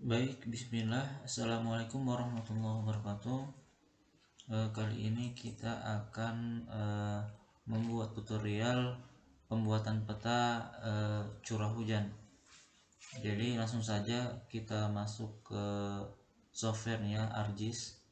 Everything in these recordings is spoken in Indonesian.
Baik, bismillah. Assalamualaikum warahmatullahi wabarakatuh. Kali ini kita akan membuat tutorial pembuatan peta curah hujan. Jadi langsung saja kita masuk ke softwarenya ArcGIS.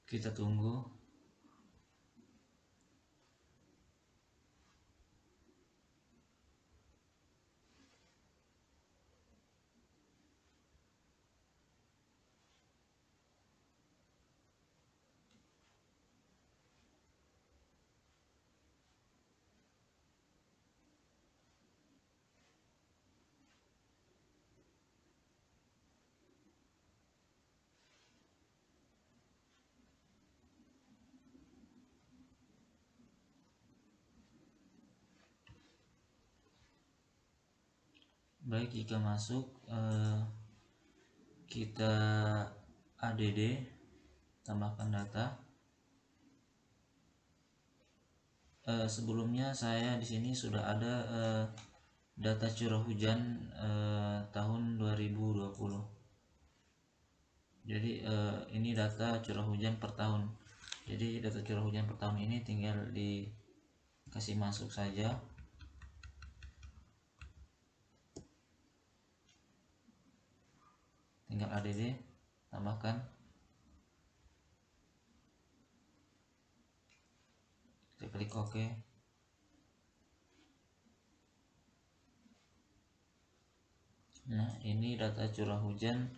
Kita tunggu. Baik, jika masuk kita add tambahkan data. Sebelumnya saya di sini sudah ada data curah hujan tahun 2020. Jadi ini data curah hujan per tahun. Jadi data curah hujan per tahun ini tinggal dikasih masuk saja. Tinggal add tambahkan. Kita klik OK. Nah, ini data curah hujan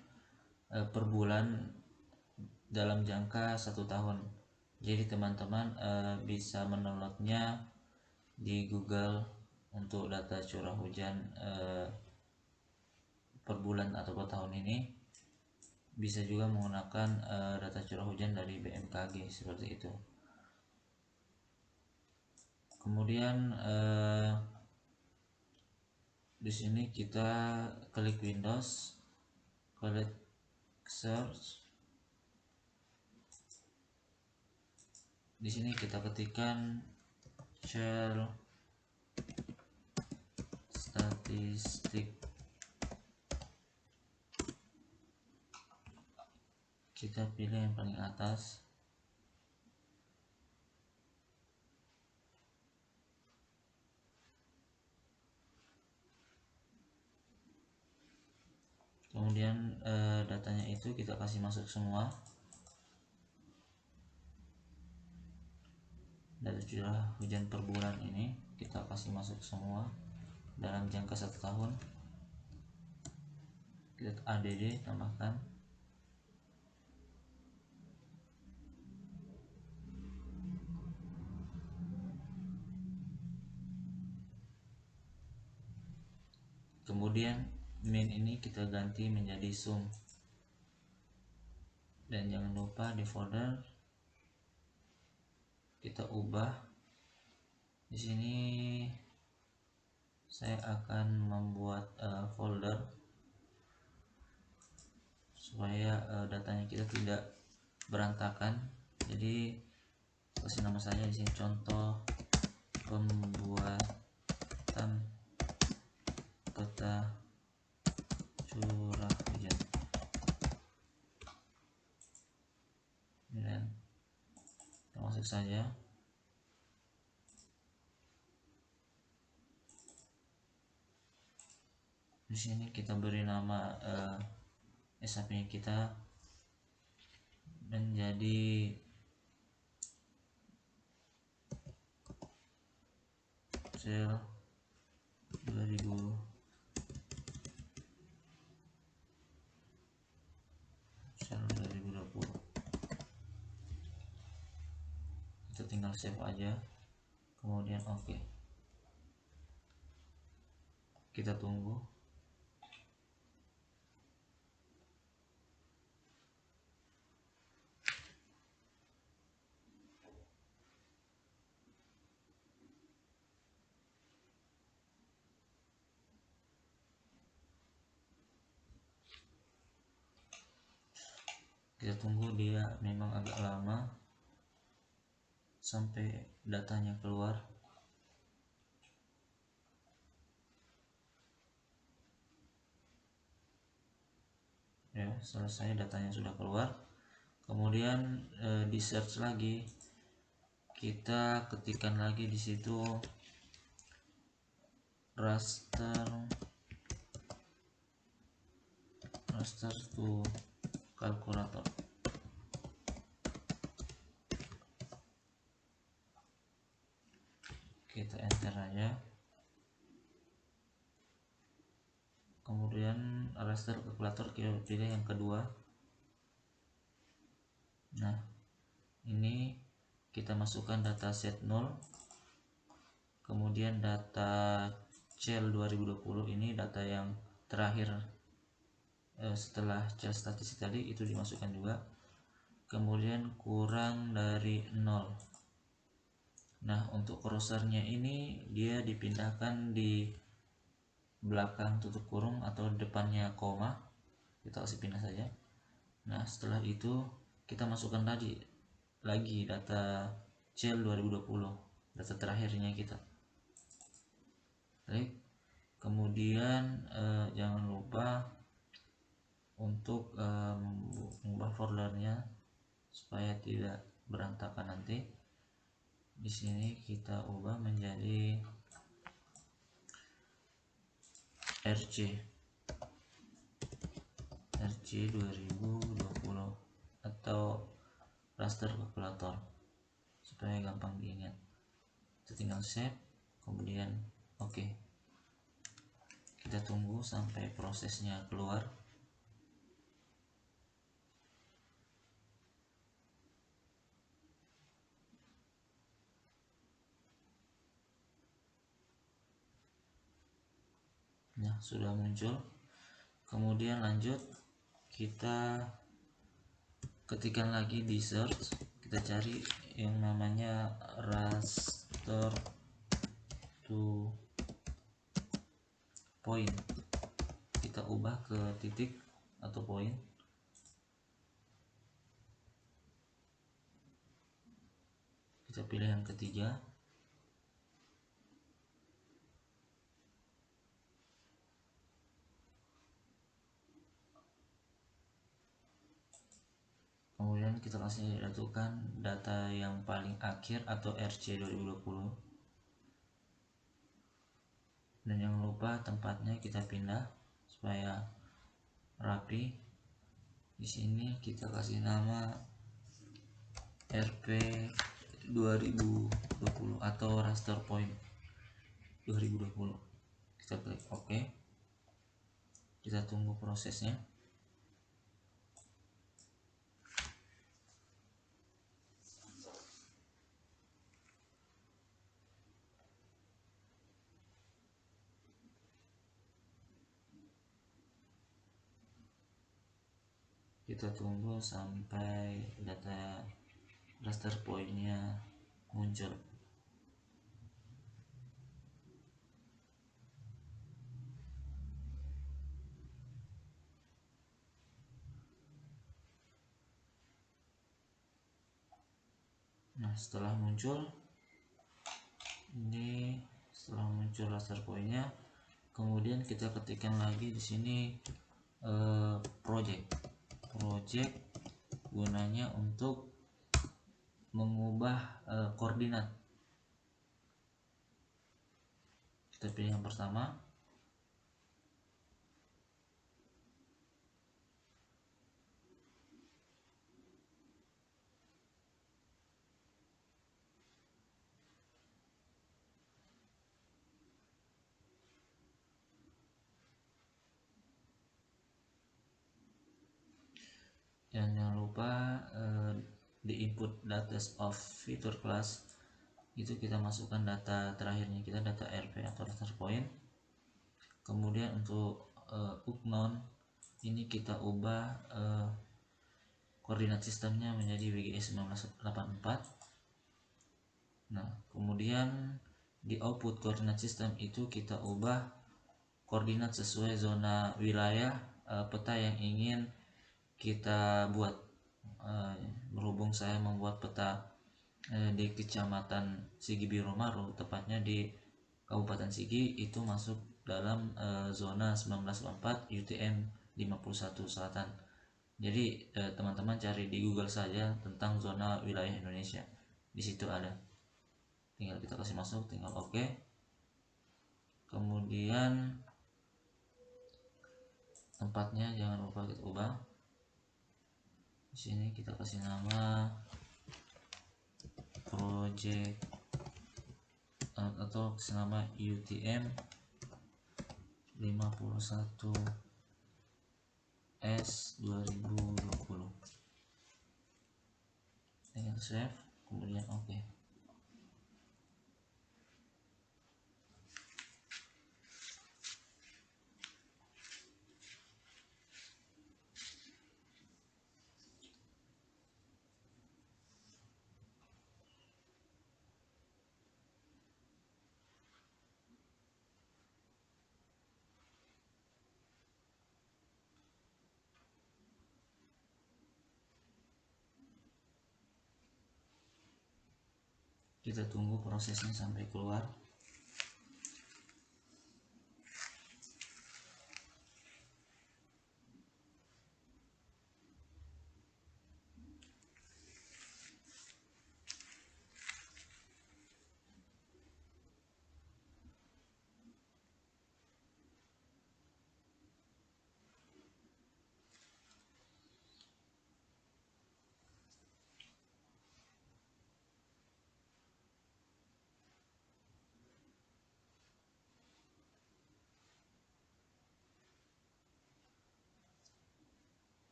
per bulan dalam jangka 1 tahun. Jadi teman-teman bisa mendownloadnya di Google untuk data curah hujan per bulan atau per tahun ini. Bisa juga menggunakan data curah hujan dari BMKG seperti itu. Kemudian di sini kita klik Windows, klik Search. Di sini kita ketikkan share statistik. Kita pilih yang paling atas. Kemudian datanya itu kita kasih masuk semua. Data curah hujan per bulan ini kita kasih masuk semua dalam jangka 1 tahun. Klik add tambahkan. Kemudian min ini kita ganti menjadi sum. Dan jangan lupa di folder kita ubah. Di sini saya akan membuat folder supaya datanya kita tidak berantakan. Jadi kasih nama saya di sini contoh pembuatan peta curah hujan. Dan kita masuk saja. Di sini kita beri nama SAP kita menjadi sel 2020. Kita tinggal save aja, kemudian OK. Kita tunggu. kita tunggu dia memang agak lama sampai datanya keluar. Ya, selesai, datanya sudah keluar. Kemudian di search lagi, kita ketikkan lagi di situ raster to calculator. Kita enter aja. Kemudian raster calculator kita pilih yang kedua. Nah, ini kita masukkan data set 0, kemudian data CEL 2020 ini data yang terakhir setelah CEL statistik tadi, itu dimasukkan juga. Kemudian kurang dari 0. Nah, untuk kursornya ini dia dipindahkan di belakang tutup kurung atau depannya koma, kita kasih pindah saja. Nah, setelah itu kita masukkan lagi data CEL 2020, data terakhirnya kita. Baik. Kemudian jangan lupa untuk mengubah foldernya supaya tidak berantakan nanti. Di sini kita ubah menjadi RC 2020 atau raster calculator supaya gampang diingat. Kita tinggal save, kemudian oke. Kita tunggu sampai prosesnya keluar. Nah, sudah muncul. Kemudian lanjut, kita ketikkan lagi di search, kita cari yang namanya raster to point. Kita ubah ke titik atau point. Kita pilih yang ketiga. Kemudian kita langsung jatuhkan data yang paling akhir atau RC 2020. Dan jangan lupa tempatnya kita pindah supaya rapi. Di sini kita kasih nama RP 2020 atau raster point 2020. Kita klik OK. Kita tunggu prosesnya. Kita tunggu sampai data raster pointnya muncul. Nah, setelah muncul raster pointnya, kemudian kita ketikkan lagi di sini project gunanya untuk mengubah koordinat. Kita pilih yang pertama. Dan jangan lupa di input data of feature class itu kita masukkan data terakhirnya kita, data RP atau raster point. Kemudian untuk unknown ini kita ubah koordinat sistemnya menjadi WGS 1984. Nah, kemudian di output koordinat sistem itu kita ubah koordinat sesuai zona wilayah peta yang ingin kita buat. berhubung saya membuat peta di Kecamatan Sigi Biromaru, tepatnya di Kabupaten Sigi, itu masuk dalam zona 1904 UTM 51 Selatan. Jadi teman-teman cari di Google saja tentang zona wilayah Indonesia, di situ ada. Tinggal kita kasih masuk, tinggal oke. Kemudian tempatnya jangan lupa kita ubah. Di sini kita kasih nama project atau kasih nama UTM 51 S 2020. Tinggal save, kemudian oke. Kita tunggu prosesnya sampai keluar.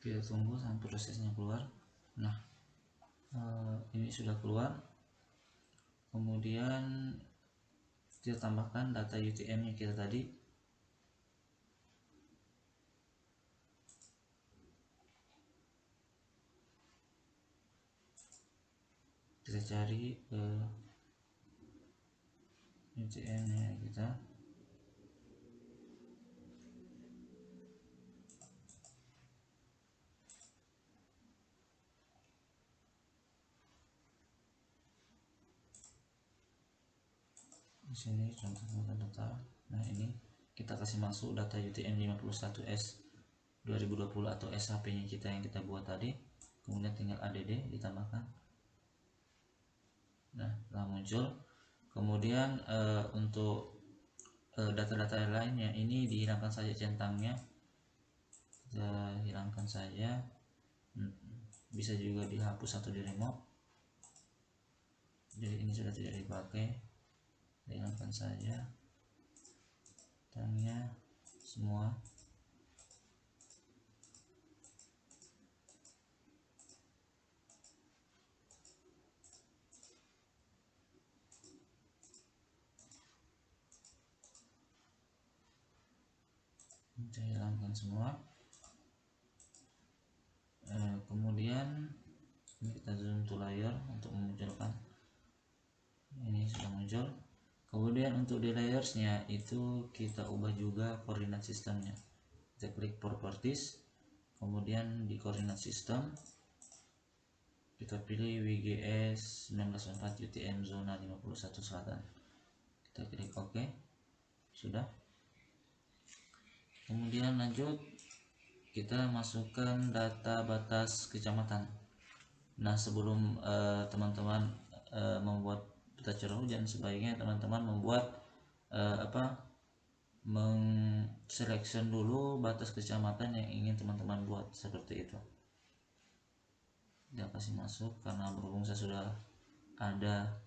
Kita tunggu sampai prosesnya keluar. Nah, ini sudah keluar. Kemudian kita tambahkan data UTM nya kita tadi. Kita cari UTM nya kita. Di sini contoh data. Nah, ini kita kasih masuk data UTM 51S 2020 atau SHP nya kita yang kita buat tadi. Kemudian tinggal add ditambahkan. Nah, telah muncul. Kemudian untuk data-data lainnya ini dihilangkan saja centangnya, kita hilangkan saja. Bisa juga dihapus atau di remove. Jadi ini sudah tidak dipakai, hilangkan saja centangnya semua. Saya hilangkan semua. Kemudian ini kita zoom to layer untuk memunculkan. Ini sudah muncul. Kemudian untuk di layersnya itu kita ubah juga koordinat sistemnya. Kita klik properties, kemudian di koordinat sistem kita pilih WGS 1904 UTM zona 51 Selatan. Kita klik OK. Sudah. Kemudian lanjut, kita masukkan data batas kecamatan. Nah, sebelum teman-teman membuat peta curah hujan, sebaiknya teman-teman membuat mengselection dulu batas kecamatan yang ingin teman-teman buat, seperti itu. Kita kasih masuk, karena berhubung saya sudah ada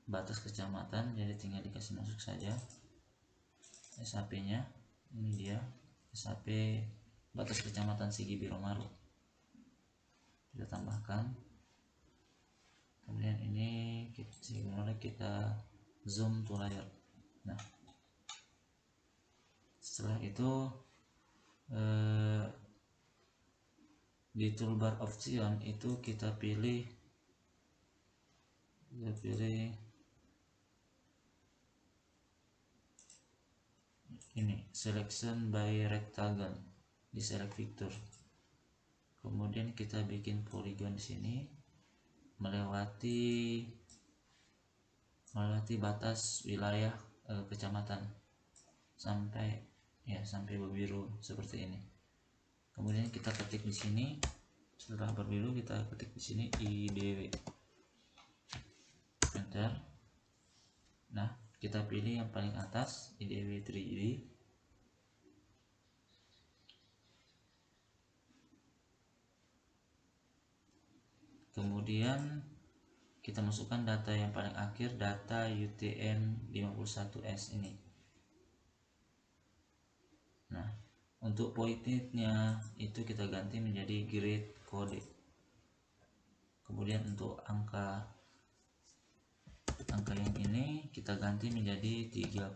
batas kecamatan, jadi tinggal dikasih masuk saja SHP nya. Ini dia SHP batas kecamatan Sigi Biromaru, kita tambahkan. Kemudian ini kita zoom to layer. Nah, Setelah itu di toolbar option itu kita pilih ini selection by rectangle di select feature. Kemudian kita bikin polygon di sini melewati batas wilayah kecamatan sampai berbiru seperti ini. Kemudian kita ketik di sini, setelah berbiru kita ketik di sini IDW, enter. Nah, kita pilih yang paling atas IDW 3D. Kemudian kita masukkan data yang paling akhir, data UTM-51S ini. Nah, untuk pointnya itu kita ganti menjadi grade kode. Kemudian untuk angka yang ini kita ganti menjadi 30.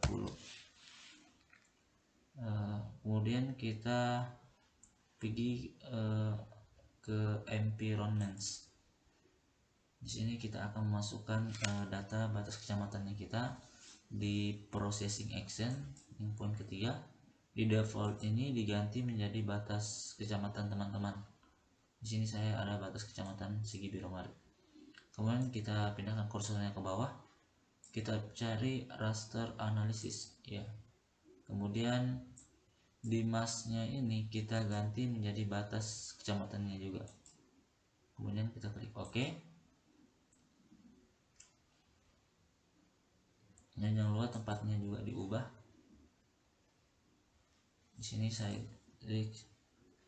Kemudian kita pergi ke environments. Di sini kita akan memasukkan data batas kecamatannya kita di processing action yang poin ketiga. Di default ini diganti menjadi batas kecamatan teman-teman. Di sini saya ada batas kecamatan Sigi Biromari. Kemudian kita pindahkan kursornya ke bawah. Kita cari raster analysis ya. Kemudian di masknya ini kita ganti menjadi batas kecamatannya juga. Kemudian kita klik OK. Dan jangan lupa tempatnya juga diubah. Di sini saya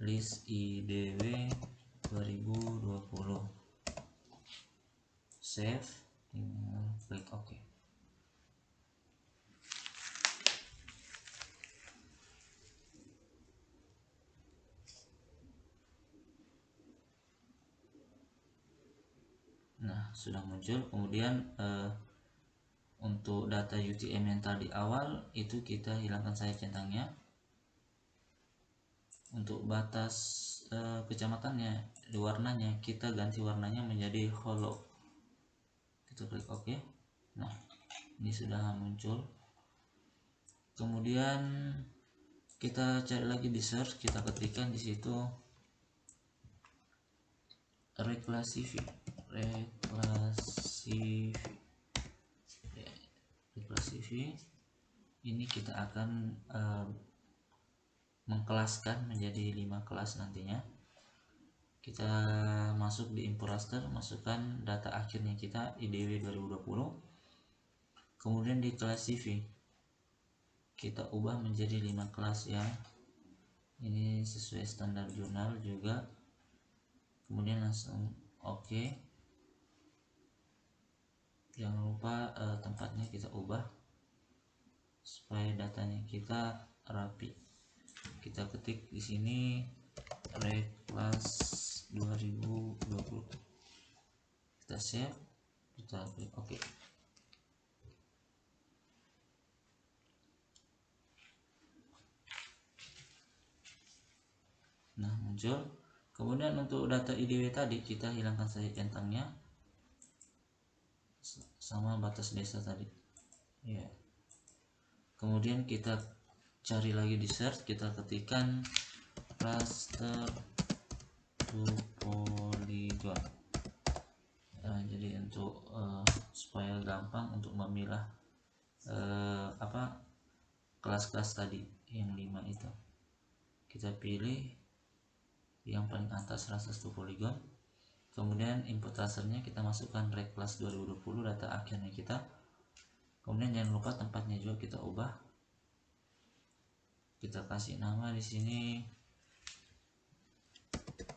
list IDW 2020. Save, tinggal klik OK. Nah, sudah muncul. Kemudian untuk data UTM yang tadi awal itu kita hilangkan saja centangnya. Untuk batas kecamatannya, warnanya kita ganti warnanya menjadi hollow. Kita klik OK. Nah, ini sudah muncul. Kemudian kita cari lagi di search, kita ketikkan di situ reclassify. Ini kita akan mengkelaskan menjadi 5 kelas nantinya. Kita masuk di import raster, masukkan data akhirnya kita IDW 2020. Kemudian di classify kita ubah menjadi 5 kelas ya. Ini sesuai standar jurnal juga. Kemudian langsung OK. Jangan lupa tempatnya kita ubah supaya datanya kita rapi. Kita ketik di sini reclass 2020. Kita save, kita klik OK. Nah, muncul. Kemudian untuk data IDW tadi kita hilangkan saja centangnya sama batas desa tadi ya. Kemudian kita cari lagi di search, kita ketikkan raster to polygon. Jadi untuk supaya gampang untuk memilah kelas-kelas tadi yang 5 itu, kita pilih yang paling atas raster to polygon. Kemudian input rasternya kita masukkan reclass 2020 data akhirnya kita. Kemudian jangan lupa tempatnya juga kita ubah. Kita kasih nama di sini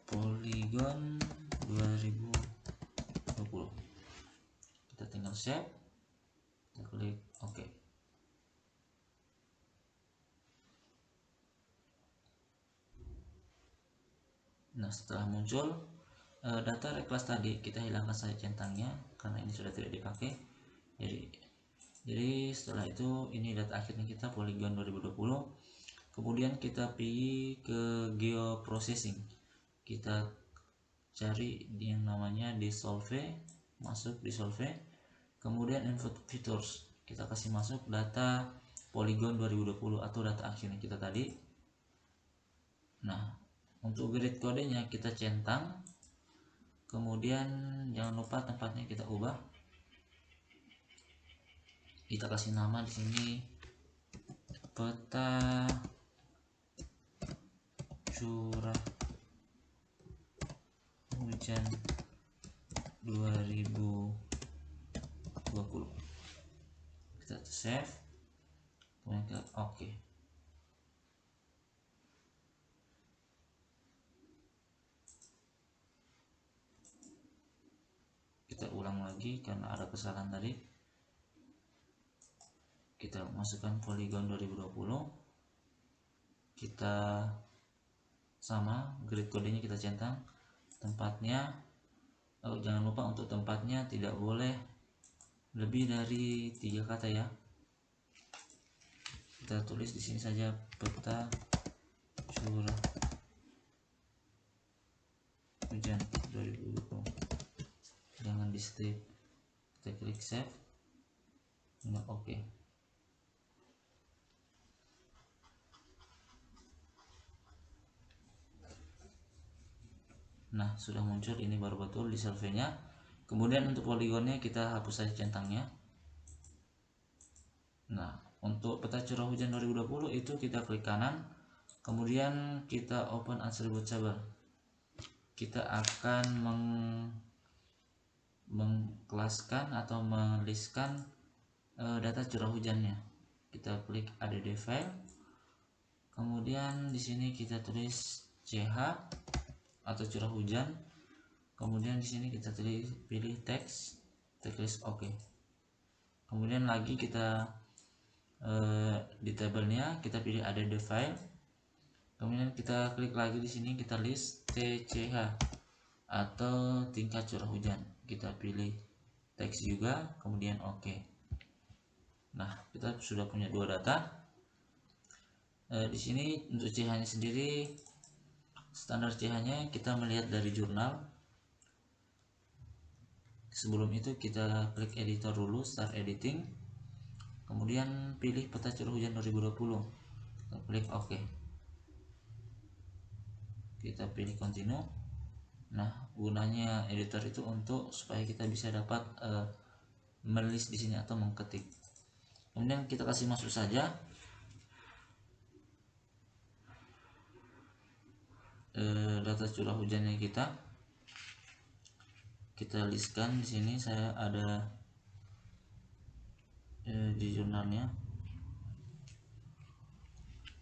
polygon 2020. Kita tinggal save, kita klik OK. Nah, setelah muncul data reclass tadi, kita hilangkan saja centangnya karena ini sudah tidak dipakai. Jadi setelah itu ini data akhirnya kita polygon 2020. Kemudian kita pilih ke geoprocessing, kita cari yang namanya dissolve, masuk dissolve, kemudian input features, kita kasih masuk data Polygon 2020 atau data akhirnya kita tadi. Nah, untuk grid kodenya kita centang, kemudian jangan lupa tempatnya kita ubah, kita kasih nama di sini peta curah hujan 2020. Kita save, kemudian ke oke. Kita ulang lagi karena ada kesalahan tadi. Kita masukkan Polygon 2020, kita sama grid kodenya kita centang, tempatnya jangan lupa untuk tempatnya tidak boleh lebih dari 3 kata ya. Kita tulis di sini saja peta curah hujan 2020, jangan di save. Kita klik save, nah oke. Nah, sudah muncul, ini baru betul di surveinya. Kemudian untuk poligonnya kita hapus saja centangnya. Nah, untuk peta curah hujan 2020 itu kita klik kanan, kemudian kita open attributable. Kita akan mengkelaskan atau melistkan data curah hujannya. Kita klik add file, kemudian di sini kita tulis CH atau curah hujan, kemudian di sini kita pilih teks, tulis oke. Kemudian lagi kita di tabelnya kita pilih add file, kemudian kita klik lagi di sini, kita list TCH atau tingkat curah hujan, kita pilih teks juga, kemudian oke. Nah, kita sudah punya dua data. Di sini untuk CH-nya sendiri, standar CH-nya kita melihat dari jurnal. Sebelum itu kita klik editor dulu, start editing, kemudian pilih peta curah hujan 2020, kita klik oke. Kita pilih continue. Nah, gunanya editor itu untuk supaya kita bisa dapat menulis di sini atau mengketik. Kemudian kita kasih masuk saja data curah hujannya kita listkan di sini. Saya ada di jurnalnya.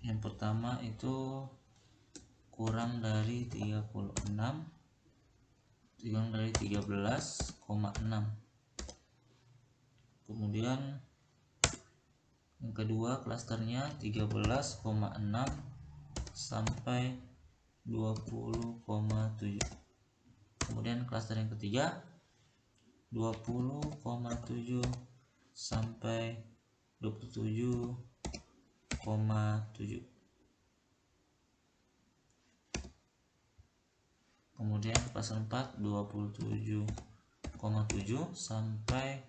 Yang pertama itu kurang dari 36, kurang dari 13,6. Kemudian yang kedua klasternya 13,6 sampai 20,7. Kemudian klaster yang ketiga 20,7 sampai 27,7. Kemudian klaster 4 27,7 sampai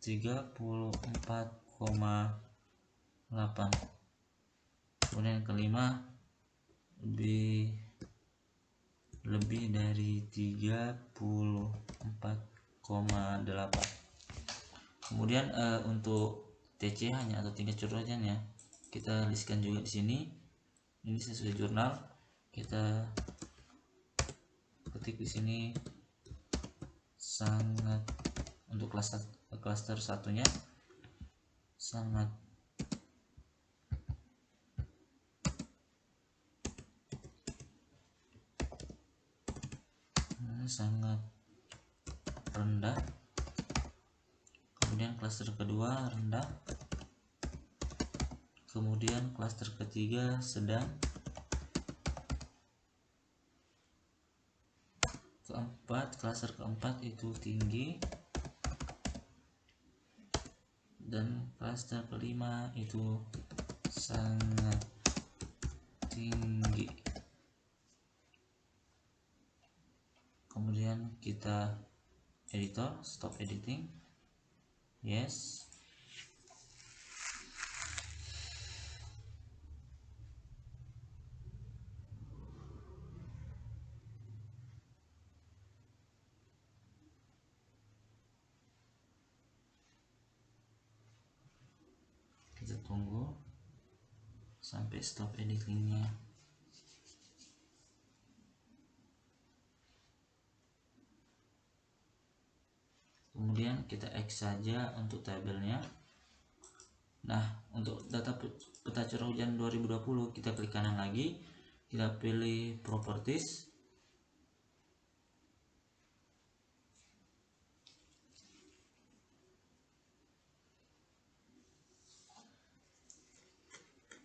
34,8. Kemudian yang kelima lebih dari 34,8. Kemudian untuk TCH-nya atau tingkat curah hujannya kita listkan juga di sini. Ini sesuai jurnal, kita ketik di sini sangat, untuk klaster satunya sangat rendah. Kemudian klaster kedua rendah, kemudian klaster ketiga sedang, klaster keempat itu tinggi, dan klaster kelima itu sangat tinggi. Kemudian kita editor, stop editing, yes. Kita tunggu sampai stop editingnya. Kemudian kita X saja untuk tabelnya. Nah, untuk data peta curah hujan 2020 kita klik kanan lagi, kita pilih properties,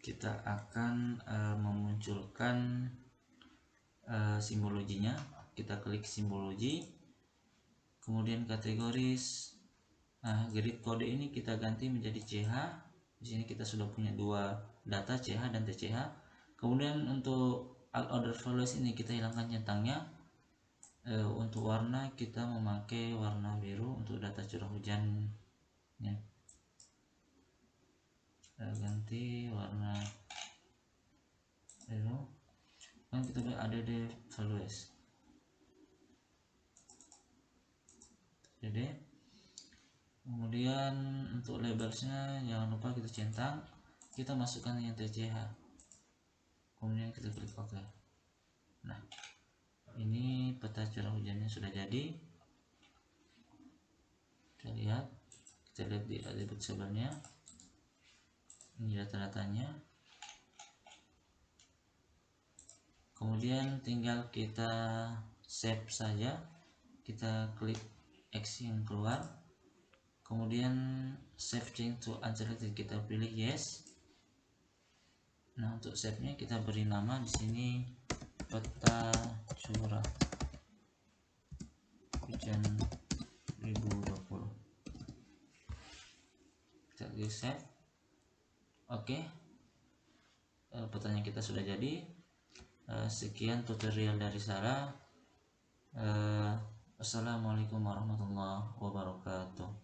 kita akan memunculkan simbologinya. Kita klik simbologi, kemudian kategoris. Nah, grid kode ini kita ganti menjadi CH. Di sini kita sudah punya dua data, CH dan TCH. Kemudian untuk alt order values ini kita hilangkan centangnya. Untuk warna kita memakai warna biru untuk data curah hujan. Ganti warna biru. Dan kita ada di values. Jadi kemudian untuk labelsnya jangan lupa kita centang, kita masukkan yang TCH, kemudian kita klik OK. Nah, ini peta curah hujannya sudah jadi. Kita lihat di atribut sebenarnya, ini data-datanya. Kemudian tinggal kita save saja, kita klik X yang keluar, kemudian save change to unselected, kita pilih yes. Nah, untuk save nya kita beri nama di sini peta curah hujan 2020. Kita klik save. Oke, petanya kita sudah jadi. Sekian tutorial dari Sarah. Assalamualaikum warahmatullahi wabarakatuh.